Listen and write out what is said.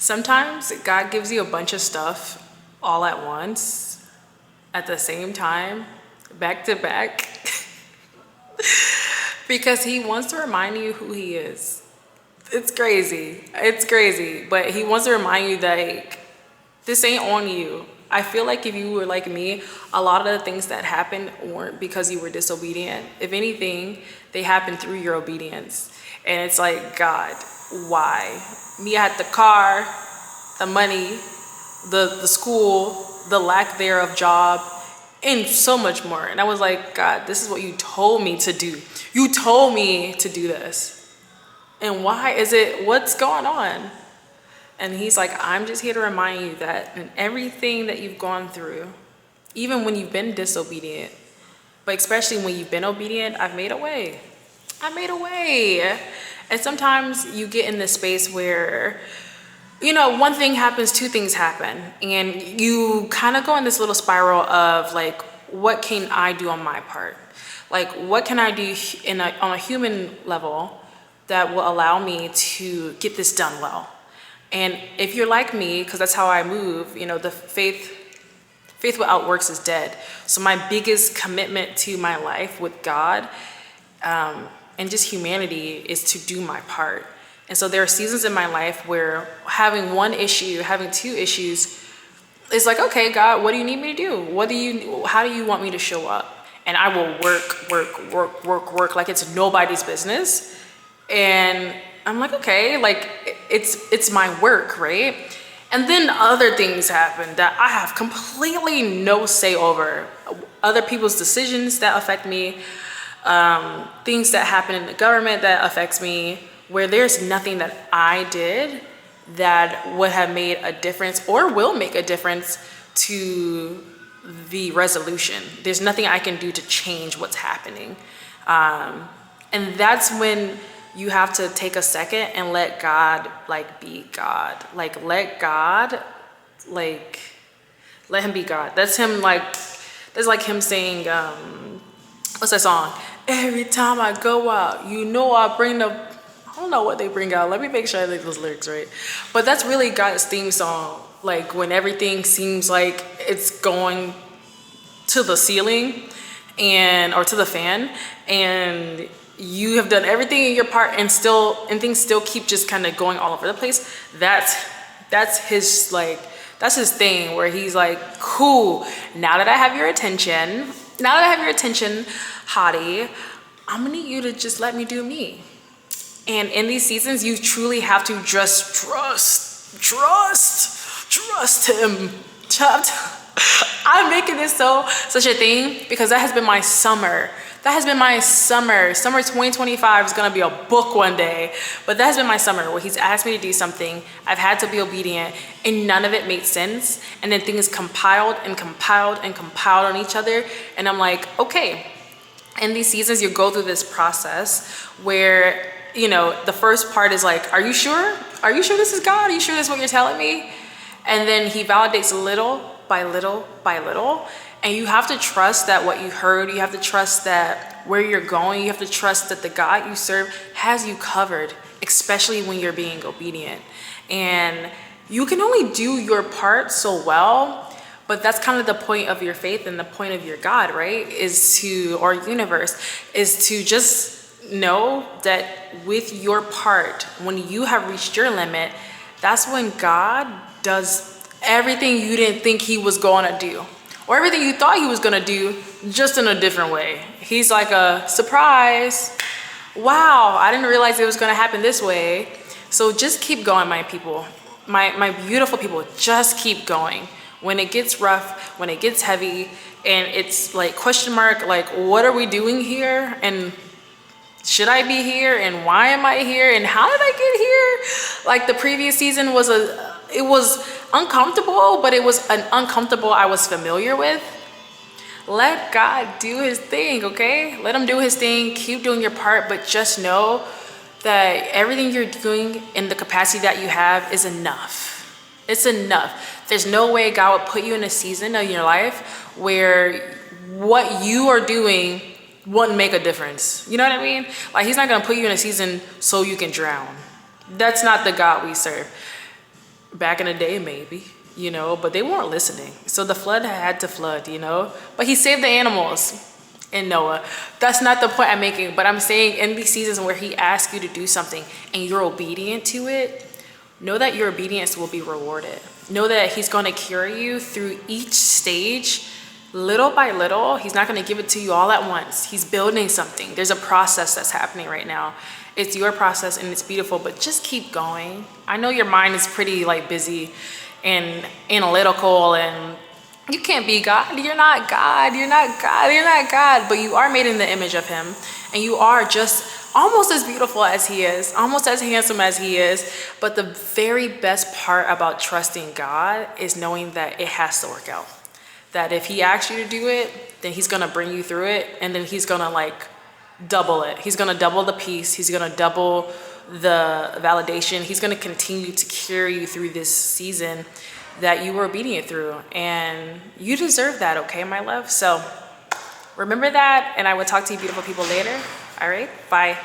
Sometimes God gives you a bunch of stuff all at once, at the same time, back to back, because He wants to remind you who He is. It's crazy. It's crazy. But He wants to remind you that this ain't on you. I feel like if you were like me, a lot of the things that happened weren't because you were disobedient. If anything, they happened through your obedience. And it's like, God, why? Me, I had the car, the money, the school, the lack thereof job, and so much more. And I was like, God, this is what you told me to do. You told me to do this. And why is it, what's going on? And He's like, I'm just here to remind you that in everything that you've gone through, even when you've been disobedient, but especially when you've been obedient, I've made a way. I made a way. And sometimes you get in this space where, one thing happens, two things happen. And you kind of go in this little spiral of like, what can I do on my part? Like, what can I do on a human level that will allow me to get this done well? And if you're like me, because that's how I move, the faith without works is dead. So my biggest commitment to my life with God and just humanity is to do my part. And so there are seasons in my life where having one issue, having two issues, is like, okay, God, what do you need me to do? How do you want me to show up? And I will work like it's nobody's business. And I'm like, okay, like it's my work, right? And then other things happen that I have completely no say over. Other people's decisions that affect me, things that happen in the government that affects me, where there's nothing that I did that would have made a difference or will make a difference to the resolution. There's nothing I can do to change what's happening. And that's when you have to take a second and let God be God. Let Him be God. That's like Him saying, what's that song? Every time I go out, I bring I don't know what they bring out. Let me make sure I get those lyrics right. But that's really God's theme song. Like when everything seems like it's going to the ceiling or to the fan, and you have done everything in your part and things still keep just kind of going all over the place. That's his thing, where He's like, cool, now that I have your attention, hottie, I'm gonna need you to just let me do me. And in these seasons, you truly have to just trust Him. I'm making this such a thing because that has been my summer. Summer 2025 is gonna be a book one day, but that has been my summer where He's asked me to do something. I've had to be obedient and none of it made sense. And then things compiled on each other. And I'm like, okay. In these seasons, you go through this process where, the first part is like, are you sure? Are you sure this is God? Are you sure this is what you're telling me? And then He validates little by little by little. And you have to trust that what you heard, you have to trust that where you're going, you have to trust that the God you serve has you covered, especially when you're being obedient. And you can only do your part so well, but that's kind of the point of your faith and the point of your God, right? Or universe, is to just know that with your part, when you have reached your limit, that's when God does everything you didn't think He was going to do. Or everything you thought He was gonna do, just in a different way. He's like a surprise. Wow, I didn't realize it was gonna happen this way. So just keep going, my people. My beautiful people, just keep going. When it gets rough, when it gets heavy, and it's like question mark, like what are we doing here? And should I be here? And why am I here? And how did I get here? Like the previous season it was uncomfortable, but it was an uncomfortable I was familiar with. Let God do His thing, okay? Let Him do His thing. Keep doing your part, but just know that everything you're doing in the capacity that you have is enough. It's enough. There's no way God would put you in a season of your life where what you are doing wouldn't make a difference. You know what I mean? Like He's not gonna put you in a season so you can drown. That's not the God we serve. back in the day, maybe, but they weren't listening. So the flood had to flood. But he saved the animals in Noah. That's not the point I'm making, but I'm saying in these seasons where he asks you to do something and you're obedient to it, know that your obedience will be rewarded. Know that he's going to carry you through each stage, little by little. He's not going to give it to you all at once. He's building something. There's a process that's happening right now. It's your process and it's beautiful, but just keep going. I know your mind is pretty busy and analytical, and you can't be God. You're not God. You're not God. You're not God, but you are made in the image of him, and you are just almost as beautiful as he is, almost as handsome as he is. But the very best part about trusting God is knowing that it has to work out. That if he asks you to do it, then he's going to bring you through it, and then he's going to double it. He's going to double the peace. He's going to double the validation. He's going to continue to carry you through this season that you were obedient through, and you deserve that, okay, my love? So remember that, and I will talk to you beautiful people later. All right, bye.